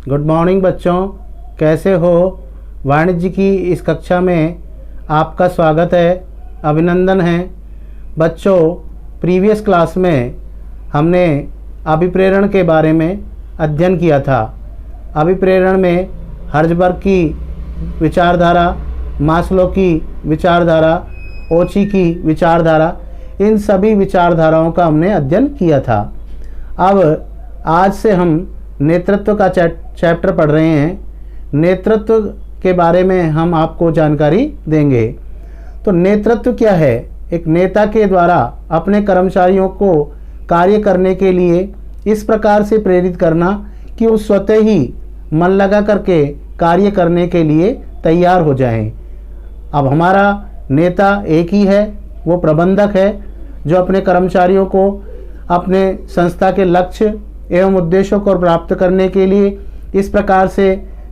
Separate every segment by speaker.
Speaker 1: Good morning बच्चों, कैसे हो। वाणिज्य की इस कक्षा में आपका स्वागत है, अभिनंदन है। बच्चों, प्रीवियस क्लास में हमने अभिप्रेरण के बारे में अध्ययन किया था। अभिप्रेरण में हर्ज़बर्ग की विचारधारा, मास्लो की विचारधारा, ओची की विचारधारा, इन सभी विचारधाराओं का हमने अध्ययन किया था। अब आज से हम नेतृत्व का चैप्टर पढ़ रहे हैं। नेतृत्व के बारे में हम आपको जानकारी देंगे। तो नेतृत्व क्या है? एक नेता के द्वारा अपने कर्मचारियों को कार्य करने के लिए इस प्रकार से प्रेरित करना कि वो स्वतः ही मन लगा करके कार्य करने के लिए तैयार हो जाएं। अब हमारा नेता एक ही है, वो प्रबंधक है, जो अपने कर्मचारियों को अपने संस्था के लक्ष्य एवं उद्देश्यों को प्राप्त करने के लिए इस प्रकार से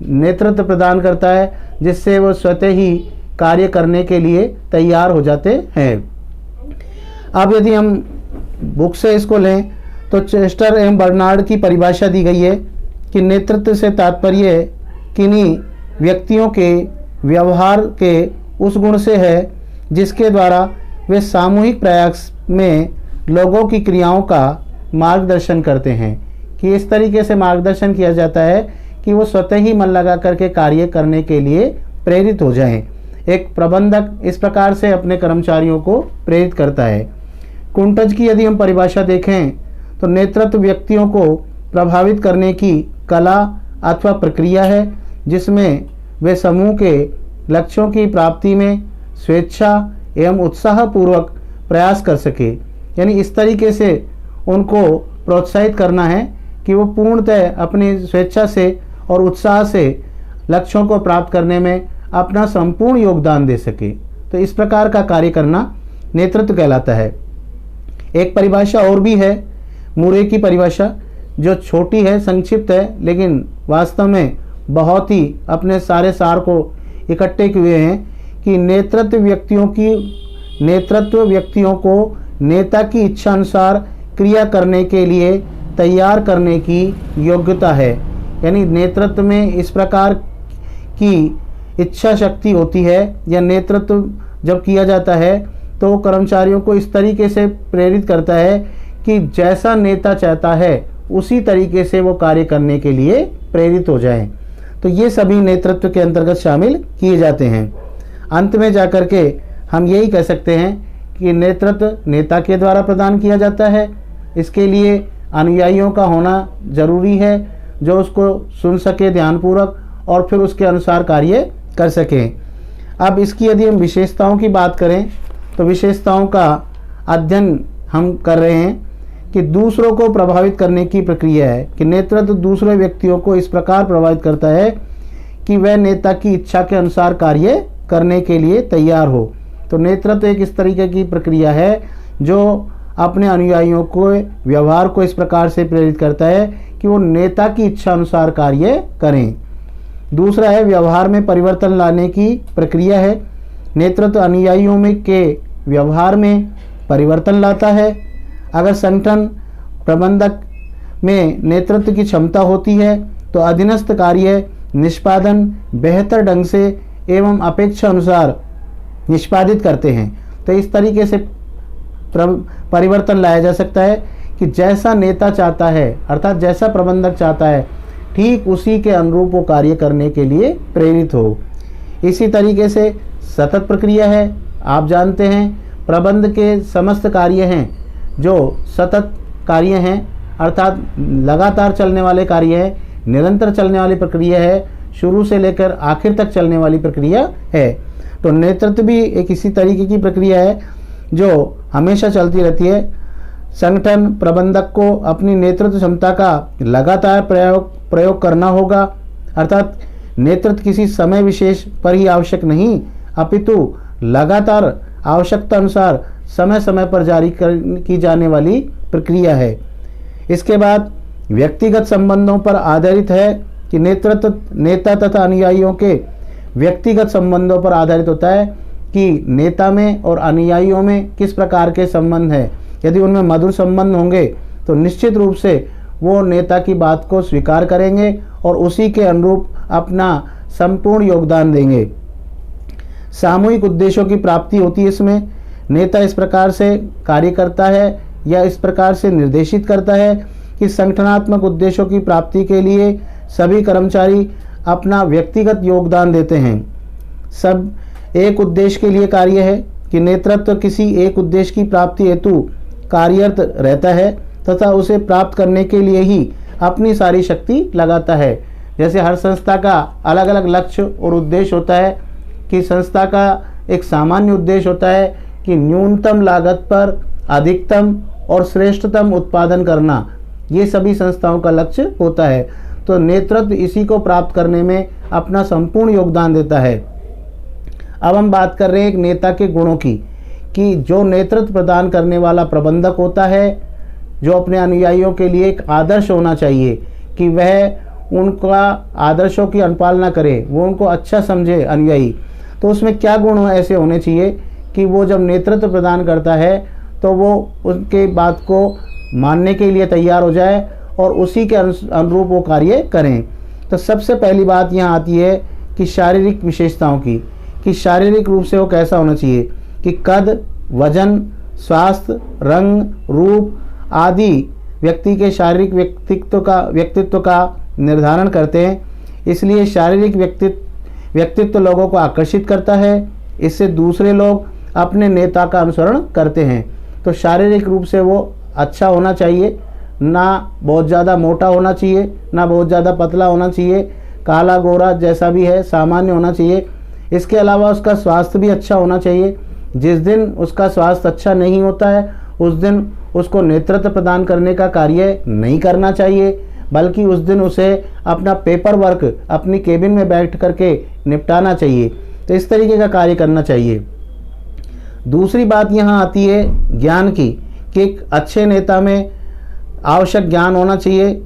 Speaker 1: नेतृत्व प्रदान करता है, जिससे वो स्वतः ही कार्य करने के लिए तैयार हो जाते हैं। अब यदि हम बुक से इसको लें तो चेस्टर एवं बर्नार्ड की परिभाषा दी गई है कि नेतृत्व से तात्पर्य किन्हीं व्यक्तियों के व्यवहार के उस गुण से है जिसके द्वारा वे सामूहिक प्रयास में लोगों की क्रियाओं का मार्गदर्शन करते हैं। कि इस तरीके से मार्गदर्शन किया जाता है कि वो स्वतः ही मन लगा करके कार्य करने के लिए प्रेरित हो जाएं। एक प्रबंधक इस प्रकार से अपने कर्मचारियों को प्रेरित करता है। कुंटज की यदि हम परिभाषा देखें तो नेतृत्व व्यक्तियों को प्रभावित करने की कला अथवा प्रक्रिया है, जिसमें वे समूह के लक्ष्यों की प्राप्ति में स्वेच्छा एवं उत्साहपूर्वक प्रयास कर सके। यानी इस तरीके से उनको प्रोत्साहित करना है कि वो पूर्णतः अपनी स्वेच्छा से और उत्साह से लक्ष्यों को प्राप्त करने में अपना संपूर्ण योगदान दे सके। तो इस प्रकार का कार्य करना नेतृत्व कहलाता है। एक परिभाषा और भी है, मुरे की परिभाषा, जो छोटी है, संक्षिप्त है, लेकिन वास्तव में बहुत ही अपने सारे सार को इकट्ठे किए हैं कि नेतृत्व व्यक्तियों को नेता की इच्छा अनुसार क्रिया करने के लिए तैयार करने की योग्यता है। यानी नेतृत्व में इस प्रकार की इच्छा शक्ति होती है, या नेतृत्व जब किया जाता है तो कर्मचारियों को इस तरीके से प्रेरित करता है कि जैसा नेता चाहता है उसी तरीके से वो कार्य करने के लिए प्रेरित हो जाएं। तो ये सभी नेतृत्व के अंतर्गत शामिल किए जाते हैं। अंत में जाकर के हम यही कह सकते हैं कि नेतृत्व नेता के द्वारा प्रदान किया जाता है। इसके लिए अनुयायियों का होना जरूरी है, जो उसको सुन सके ध्यानपूर्वक और फिर उसके अनुसार कार्य कर सकें। अब इसकी यदि हम विशेषताओं की बात करें तो विशेषताओं का अध्ययन हम कर रहे हैं कि दूसरों को प्रभावित करने की प्रक्रिया है कि नेतृत्व दूसरे व्यक्तियों को इस प्रकार प्रभावित करता है कि वह नेता की इच्छा के अनुसार कार्य करने के लिए तैयार हो। तो नेतृत्व एक इस तरीके की प्रक्रिया है जो अपने अनुयायियों को व्यवहार को इस प्रकार से प्रेरित करता है कि वो नेता की इच्छा अनुसार कार्य करें। दूसरा है व्यवहार में परिवर्तन लाने की प्रक्रिया है। नेतृत्व अनुयायियों में के व्यवहार में परिवर्तन लाता है। अगर संगठन प्रबंधक में नेतृत्व की क्षमता होती है तो अधीनस्थ कार्य निष्पादन बेहतर ढंग से एवं अपेक्षा अनुसार निष्पादित करते हैं। तो इस तरीके से परिवर्तन लाया जा सकता है कि जैसा नेता चाहता है, अर्थात जैसा प्रबंधक चाहता है, ठीक उसी के अनुरूप वो कार्य करने के लिए प्रेरित हो। इसी तरीके से सतत प्रक्रिया है। आप जानते हैं प्रबंध के समस्त कार्य हैं जो सतत कार्य हैं, अर्थात लगातार चलने वाले कार्य हैं, निरंतर चलने वाली प्रक्रिया है, शुरू से लेकर आखिर तक चलने वाली प्रक्रिया है। तो नेतृत्व भी एक इसी तरीके की प्रक्रिया है जो हमेशा चलती रहती है। संगठन प्रबंधक को अपनी नेतृत्व क्षमता का लगातार प्रयोग करना होगा, अर्थात नेतृत्व किसी समय विशेष पर ही आवश्यक नहीं, अपितु लगातार आवश्यकता अनुसार समय समय पर जारी की जाने वाली प्रक्रिया है। इसके बाद व्यक्तिगत संबंधों पर आधारित है कि नेतृत्व नेता तथा अनुयायियों के व्यक्तिगत संबंधों पर आधारित होता है कि नेता में और अनुयायियों में किस प्रकार के संबंध हैं। यदि उनमें मधुर संबंध होंगे तो निश्चित रूप से वो नेता की बात को स्वीकार करेंगे और उसी के अनुरूप अपना संपूर्ण योगदान देंगे। सामूहिक उद्देश्यों की प्राप्ति होती है। इसमें नेता इस प्रकार से कार्य करता है या इस प्रकार से निर्देशित करता है कि संगठनात्मक उद्देश्यों की प्राप्ति के लिए सभी कर्मचारी अपना व्यक्तिगत योगदान देते हैं। सब एक उद्देश्य के लिए कार्य है कि नेतृत्व किसी एक उद्देश्य की प्राप्ति हेतु कार्यरत रहता है तथा उसे प्राप्त करने के लिए ही अपनी सारी शक्ति लगाता है। जैसे हर संस्था का अलग अलग लक्ष्य और उद्देश्य होता है कि संस्था का एक सामान्य उद्देश्य होता है कि न्यूनतम लागत पर अधिकतम और श्रेष्ठतम उत्पादन करना, ये सभी संस्थाओं का लक्ष्य होता है। तो नेतृत्व इसी को प्राप्त करने में अपना संपूर्ण योगदान देता है। अब हम बात कर रहे हैं एक नेता के गुणों की, कि जो नेतृत्व प्रदान करने वाला प्रबंधक होता है, जो अपने अनुयायियों के लिए एक आदर्श होना चाहिए कि वह उनका आदर्शों की अनुपालना करे, वो उनको अच्छा समझे अनुयायी। तो उसमें क्या गुण ऐसे होने चाहिए कि वो जब नेतृत्व प्रदान करता है तो वो उनके बात को मानने के लिए तैयार हो जाए और उसी के अनुरूप वो कार्य करें। तो सबसे पहली बात यहाँ आती है कि शारीरिक विशेषताओं की, कि शारीरिक रूप से वो कैसा होना चाहिए, कि कद, वजन, स्वास्थ्य, रंग, रूप आदि व्यक्ति के शारीरिक व्यक्तित्व का निर्धारण करते हैं। इसलिए शारीरिक व्यक्तित्व लोगों को आकर्षित करता है। इससे दूसरे लोग अपने नेता का अनुसरण करते हैं। तो शारीरिक रूप से वो अच्छा होना चाहिए, ना बहुत ज़्यादा मोटा होना चाहिए, ना बहुत ज़्यादा पतला होना चाहिए, काला गोरा जैसा भी है सामान्य होना चाहिए। इसके अलावा उसका स्वास्थ्य भी अच्छा होना चाहिए। जिस दिन उसका स्वास्थ्य अच्छा नहीं होता है उस दिन उसको नेतृत्व प्रदान करने का कार्य नहीं करना चाहिए, बल्कि उस दिन उसे अपना पेपर वर्क अपनी केबिन में बैठ करके निपटाना चाहिए। तो इस तरीके का कार्य करना चाहिए। दूसरी बात यहाँ आती है ज्ञान की, कि एक अच्छे नेता में आवश्यक ज्ञान होना चाहिए,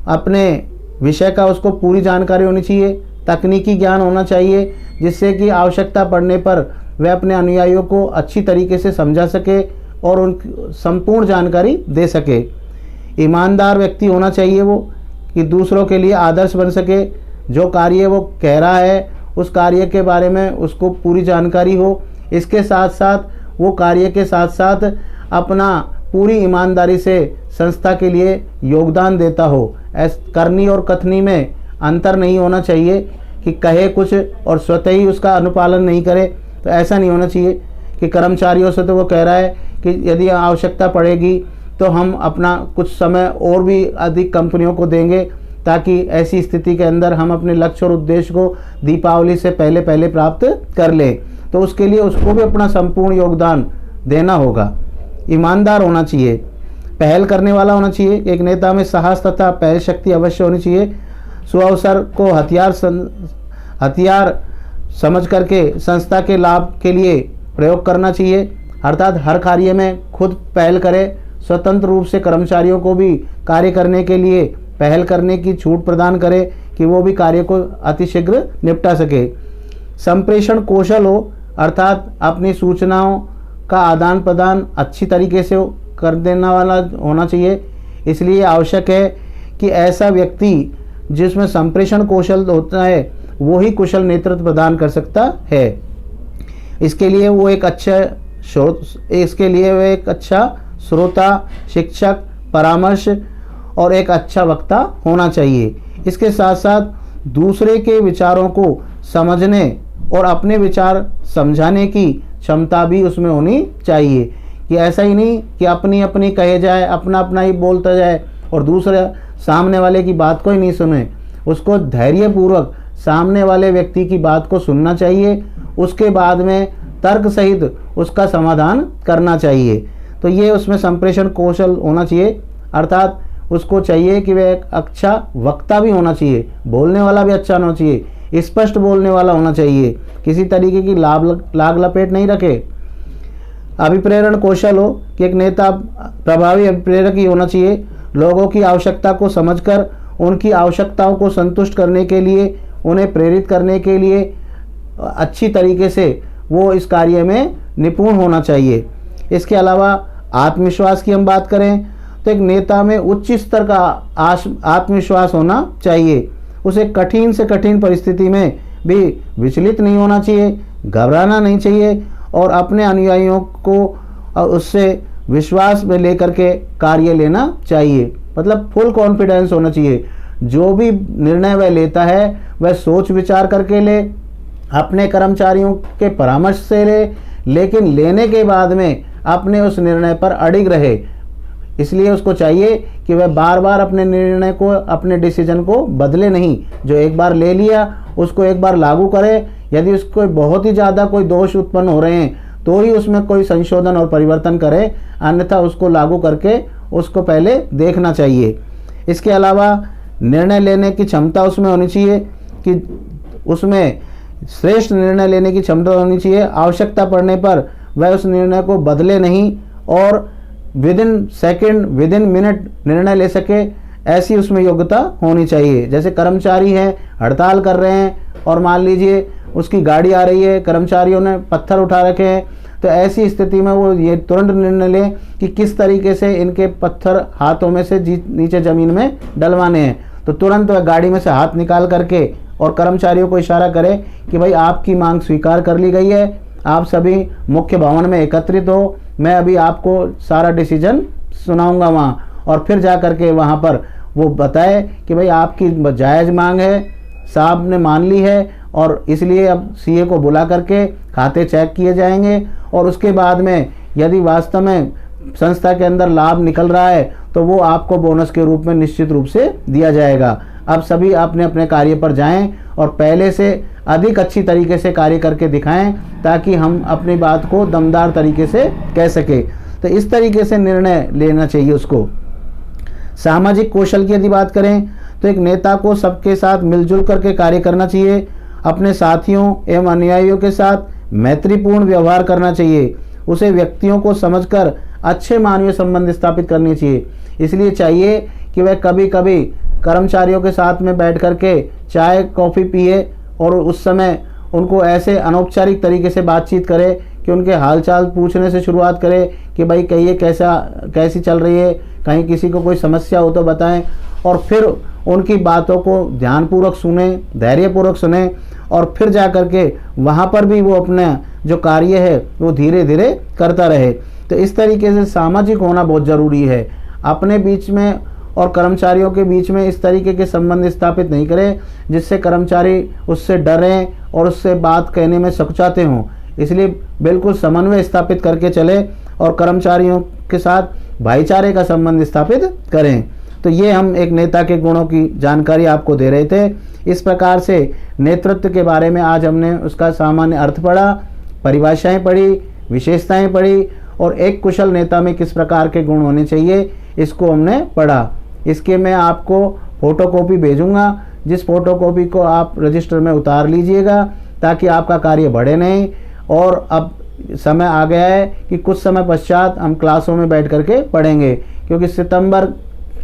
Speaker 1: अपने विषय का उसको पूरी जानकारी होनी चाहिए, तकनीकी ज्ञान होना चाहिए, जिससे कि आवश्यकता पड़ने पर वह अपने अनुयायियों को अच्छी तरीके से समझा सके और उन संपूर्ण जानकारी दे सके। ईमानदार व्यक्ति होना चाहिए वो, कि दूसरों के लिए आदर्श बन सके। जो कार्य वो कह रहा है उस कार्य के बारे में उसको पूरी जानकारी हो। इसके साथ साथ वो कार्य के साथ साथ अपना पूरी ईमानदारी से संस्था के लिए योगदान देता हो। करनी और कथनी में अंतर नहीं होना चाहिए कि कहे कुछ और स्वतः ही उसका अनुपालन नहीं करे। तो ऐसा नहीं होना चाहिए कि कर्मचारियों से तो वो कह रहा है कि यदि आवश्यकता पड़ेगी तो हम अपना कुछ समय और भी अधिक कंपनियों को देंगे, ताकि ऐसी स्थिति के अंदर हम अपने लक्ष्य और उद्देश्य को दीपावली से पहले पहले प्राप्त कर लें। तो उसके लिए उसको भी अपना संपूर्ण योगदान देना होगा। ईमानदार होना चाहिए, पहल करने वाला होना चाहिए। एक नेता में साहस तथा पहल शक्ति अवश्य होनी चाहिए। सुअवसर को हथियार समझ करके संस्था के लाभ के लिए प्रयोग करना चाहिए, अर्थात हर कार्य में खुद पहल करे, स्वतंत्र रूप से कर्मचारियों को भी कार्य करने के लिए पहल करने की छूट प्रदान करे कि वो भी कार्य को अतिशीघ्र निपटा सके। संप्रेषण कौशल हो, अर्थात अपनी सूचनाओं का आदान प्रदान अच्छी तरीके से कर देने वाला होना चाहिए। इसलिए आवश्यक है कि ऐसा व्यक्ति जिसमें संप्रेषण कौशल होता है वो ही कुशल नेतृत्व प्रदान कर सकता है। इसके लिए वो एक अच्छा श्रोता, शिक्षक, परामर्श और एक अच्छा वक्ता होना चाहिए। इसके साथ साथ दूसरे के विचारों को समझने और अपने विचार समझाने की क्षमता भी उसमें होनी चाहिए, कि ऐसा ही नहीं कि अपनी अपनी कहे जाए, अपना अपना ही बोलता जाए और दूसरे सामने वाले की बात को ही नहीं सुने। उसको धैर्यपूर्वक सामने वाले व्यक्ति की बात को सुनना चाहिए, उसके बाद में तर्क सहित उसका समाधान करना चाहिए। तो ये उसमें संप्रेषण कौशल होना चाहिए, अर्थात उसको चाहिए कि वह एक अच्छा वक्ता भी होना चाहिए, बोलने वाला भी अच्छा होना चाहिए, स्पष्ट बोलने वाला होना चाहिए, किसी तरीके की लाग लपेट नहीं रखे। अभिप्रेरण कौशल हो, कि एक नेता प्रभावी अभिप्रेरक ही होना चाहिए। लोगों की आवश्यकता को समझकर उनकी आवश्यकताओं को संतुष्ट करने के लिए, उन्हें प्रेरित करने के लिए अच्छी तरीके से वो इस कार्य में निपुण होना चाहिए। इसके अलावा आत्मविश्वास की हम बात करें तो एक नेता में उच्च स्तर का आत्मविश्वास होना चाहिए। उसे कठिन से कठिन परिस्थिति में भी विचलित नहीं होना चाहिए, घबराना नहीं चाहिए और अपने अनुयायियों को उससे विश्वास में लेकर के कार्य लेना चाहिए। मतलब फुल कॉन्फिडेंस होना चाहिए। जो भी निर्णय वह लेता है वह सोच विचार करके ले, अपने कर्मचारियों के परामर्श से ले, लेकिन लेने के बाद में अपने उस निर्णय पर अडिग रहे। इसलिए उसको चाहिए कि वह बार बार अपने निर्णय को, अपने डिसीजन को बदले नहीं। जो एक बार ले लिया उसको एक बार लागू करे। यदि उसको बहुत ही ज़्यादा कोई दोष उत्पन्न हो रहे हैं तो ही उसमें कोई संशोधन और परिवर्तन करे, अन्यथा उसको लागू करके उसको पहले देखना चाहिए। इसके अलावा निर्णय लेने की क्षमता उसमें होनी चाहिए कि उसमें श्रेष्ठ निर्णय लेने की क्षमता होनी चाहिए। आवश्यकता पड़ने पर वह उस निर्णय को बदले नहीं और with in second, with in minute निर्णय ले सके, ऐसी उसमें योग्यता होनी चाहिए। जैसे कर्मचारी हैं, हड़ताल कर रहे हैं और मान लीजिए उसकी गाड़ी आ रही है, कर्मचारियों ने पत्थर उठा रखे हैं, तो ऐसी स्थिति में वो ये तुरंत निर्णय लें कि किस तरीके से इनके पत्थर हाथों में से नीचे ज़मीन में डलवाने हैं। तो तुरंत वह गाड़ी में से हाथ निकाल करके और कर्मचारियों को इशारा करे कि भाई आपकी मांग स्वीकार कर ली गई है, आप सभी मुख्य भवन में एकत्रित हो, मैं अभी आपको सारा डिसीजन सुनाऊंगा वहाँ। और फिर जा करके वहाँ पर वो बताए कि भाई आपकी जायज़ मांग है, साहब ने मान ली है और इसलिए अब सीए को बुला करके खाते चेक किए जाएंगे और उसके बाद में यदि वास्तव में संस्था के अंदर लाभ निकल रहा है तो वो आपको बोनस के रूप में निश्चित रूप से दिया जाएगा। अब सभी अपने अपने कार्य पर जाएं और पहले से अधिक अच्छी तरीके से कार्य करके दिखाएं ताकि हम अपनी बात को दमदार तरीके से कह सके। तो इस तरीके से निर्णय लेना चाहिए उसको। सामाजिक कौशल की यदि बात करें तो एक नेता को सबके साथ मिलजुल करके कार्य करना चाहिए। अपने साथियों एवं अनुयायियों के साथ मैत्रीपूर्ण व्यवहार करना चाहिए। उसे व्यक्तियों को समझकर अच्छे मानवीय संबंध स्थापित करने चाहिए। इसलिए चाहिए कि वह कभी कभी कर्मचारियों के साथ में बैठ करके चाय कॉफ़ी पिए और उस समय उनको ऐसे अनौपचारिक तरीके से बातचीत करे कि उनके हालचाल पूछने से शुरुआत करे कि भाई कहिए कैसी चल रही है, कहीं किसी को कोई समस्या हो तो बताएं, और फिर उनकी बातों को ध्यानपूर्वक सुने, धैर्यपूर्वक सुने और फिर जा कर के वहाँ पर भी वो अपना जो कार्य है वो धीरे धीरे करता रहे। तो इस तरीके से सामाजिक होना बहुत ज़रूरी है। अपने बीच में और कर्मचारियों के बीच में इस तरीके के संबंध स्थापित नहीं करें जिससे कर्मचारी उससे डरें और उससे बात कहने में सकुचाते हों। इसलिए बिल्कुल समन्वय स्थापित करके चले और कर्मचारियों के साथ भाईचारे का संबंध स्थापित करें। तो ये हम एक नेता के गुणों की जानकारी आपको दे रहे थे। इस प्रकार से नेतृत्व के बारे में आज हमने उसका सामान्य अर्थ पढ़ा, परिभाषाएं पढ़ी, विशेषताएं पढ़ी और एक कुशल नेता में किस प्रकार के गुण होने चाहिए इसको हमने पढ़ा। इसके मैं आपको फ़ोटोकॉपी भेजूंगा, जिस फ़ोटोकॉपी को आप रजिस्टर में उतार लीजिएगा ताकि आपका कार्य बढ़े नहीं। और अब समय आ गया है कि कुछ समय पश्चात हम क्लासों में बैठ करके पढ़ेंगे, क्योंकि सितंबर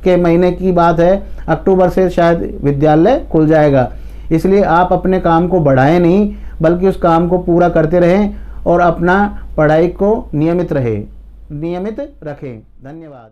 Speaker 1: के महीने की बात है, अक्टूबर से शायद विद्यालय खुल जाएगा। इसलिए आप अपने काम को बढ़ाएं नहीं बल्कि उस काम को पूरा करते रहें और अपना पढ़ाई को नियमित रखें। धन्यवाद।